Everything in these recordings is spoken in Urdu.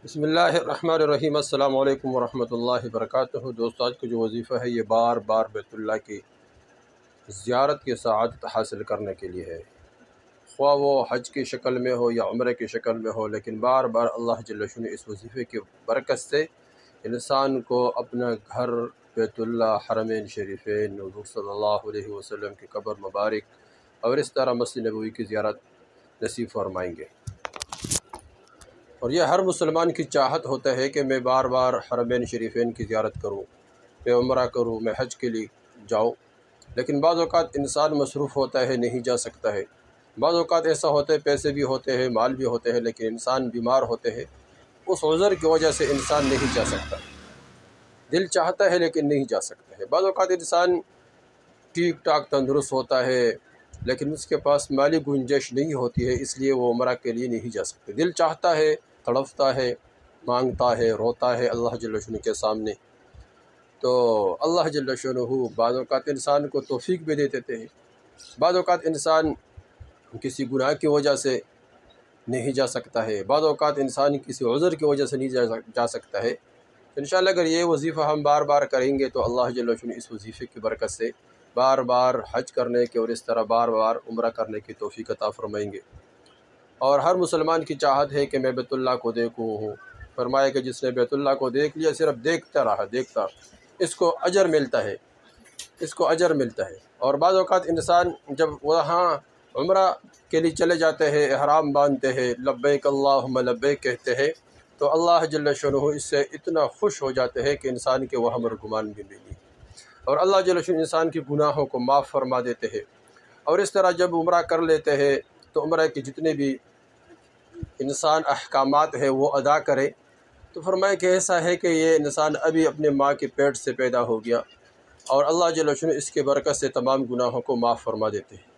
بسم اللہ الرحمن الرحیم۔ السلام علیکم ورحمۃ اللہ وبرکاتہ۔ دوستو، آج کا جو وظیفہ ہے یہ بار بار بیت اللہ کی زیارت کی سعادت حاصل کرنے کے لیے ہے، خواہ وہ حج کی شکل میں ہو یا عمرے کی شکل میں ہو، لیکن بار بار اللہ جل شانہ اس وظیفے کی برکت سے انسان کو اپنا گھر بیت اللہ، حرمین شریفین، حضور صلی اللہ علیہ وسلم کی قبر مبارک اور اس طرح مسجد نبوی کی زیارت نصیب فرمائیں گے۔ اور یہ ہر مسلمان کی چاہت ہوتا ہے کہ میں بار بار حرمین شریفین کی زیارت کروں، میں عمرہ کروں، میں حج کے لیے جاؤں، لیکن بعض اوقات انسان مصروف ہوتا ہے، نہیں جا سکتا ہے۔ بعض اوقات ایسا ہوتا ہے پیسے بھی ہوتے ہیں، مال بھی ہوتے ہیں، لیکن انسان بیمار ہوتے ہیں، اس عذر کی وجہ سے انسان نہیں جا سکتا۔ دل چاہتا ہے لیکن نہیں جا سکتا ہے۔ بعض اوقات انسان ٹھیک ٹھاک تندرست ہوتا ہے لیکن اس کے پاس مالی گنجائش نہیں ہوتی ہے، اس لیے وہ عمرہ کے لیے نہیں جا سکتے۔ دل چاہتا ہے، تڑپتا ہے، مانگتا ہے، روتا ہے اللہ جل شانہ کے سامنے، تو اللہ جل شانہ بعض اوقات انسان کو توفیق بھی دے دیتے ہیں۔ بعض اوقات انسان کسی گناہ کی وجہ سے نہیں جا سکتا ہے، بعض اوقات انسان کسی عذر کی وجہ سے نہیں جا سکتا ہے۔ انشاءاللہ اگر یہ وظیفہ ہم بار بار کریں گے تو اللہ جل شانہ اس وظیفے کی برکت سے بار بار حج کرنے کے اور اس طرح بار بار عمرہ کرنے کی توفیق عطا فرمائیں گے۔ اور ہر مسلمان کی چاہت ہے کہ میں بیت اللہ کو دیکھوں ہوں۔ فرمایا کہ جس نے بیت اللہ کو دیکھ لیا، صرف دیکھتا رہا، اس کو اجر ملتا ہے، اور بعض اوقات انسان جب وہاں عمرہ کے لیے چلے جاتے ہیں، احرام باندھتے ہیں، لبیک اللہم لبیک کہتے ہیں، تو اللہ جل شانہ اس سے اتنا خوش ہو جاتے ہیں کہ انسان کے وہم اور گمان بھی نہیں، اور اللہ جل شانہ انسان کی گناہوں کو معاف فرما دیتے ہیں۔ اور اس طرح جب عمرہ کر لیتے ہیں تو عمرہ کے جتنے بھی انسان احکامات ہے وہ ادا کرے، تو فرمایا کہ ایسا ہے کہ یہ انسان ابھی اپنے ماں کے پیٹ سے پیدا ہو گیا، اور اللہ جل شانہ اس کے برکت سے تمام گناہوں کو معاف فرما دیتے ہیں۔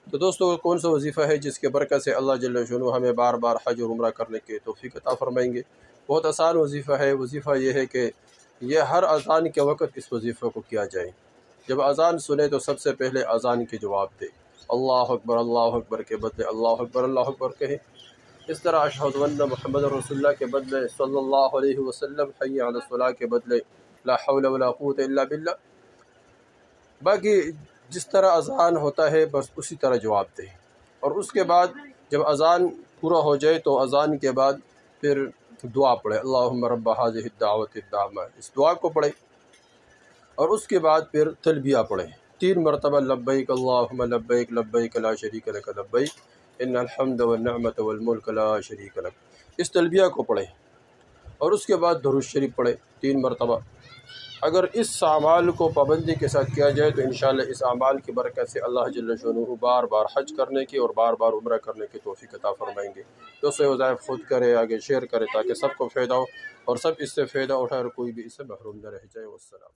تو دوستو، کون سا وظیفہ ہے جس کے برکت سے اللہ جل شانہ ہمیں بار بار حج اور عمرہ کرنے کے توفیق عطا فرمائیں گے؟ بہت آسان وظیفہ ہے۔ وظیفہ یہ ہے کہ یہ ہر اذان کے وقت اس وظیفہ کو کیا جائے۔ جب اذان سنے تو سب سے پہلے اذان کے جواب دے، اللہ اکبر کے بدلے اللہ اکبر کہیں۔ اس طرح اشہد ان محمد رسول اللہ کے بدلے صلی اللہ علیہ وسلم، حی علی الصلاۃ کے بدلے لا حول ولا قوت الا باللہ۔ باقی جس طرح اذان ہوتا ہے بس اسی طرح جواب دیں، اور اس کے بعد جب اذان پورا ہو جائے تو اذان کے بعد پھر دعا پڑھے، اللہم رب ھذہ الدعوۃ التامہ، اس دعا کو پڑھے، اور اس کے بعد پھر تلبیہ پڑھے 3 مرتبہ، لبیک اللہم لبیک لبیک لا شریک لک لبیک ان الحمد والنعمت والملک لا شریک لک، اس تلبیہ کو پڑھے، اور اس کے بعد درود شریف پڑھے 3 مرتبہ۔ اگر اس اعمال کو پابندی کے ساتھ کیا جائے تو انشاءاللہ اس اعمال کی برکت سے اللہ جل شانہ بار بار حج کرنے کی اور بار بار عمرہ کرنے کی توفیق عطا فرمائیں گے۔ دوستو، وظائف خود کرے، آگے شیئر کرے تاکہ سب کو فائدہ ہو اور سب اس سے فائدہ اٹھائے اور کوئی بھی اس سے محروم نہ رہ جائے۔ والسلام۔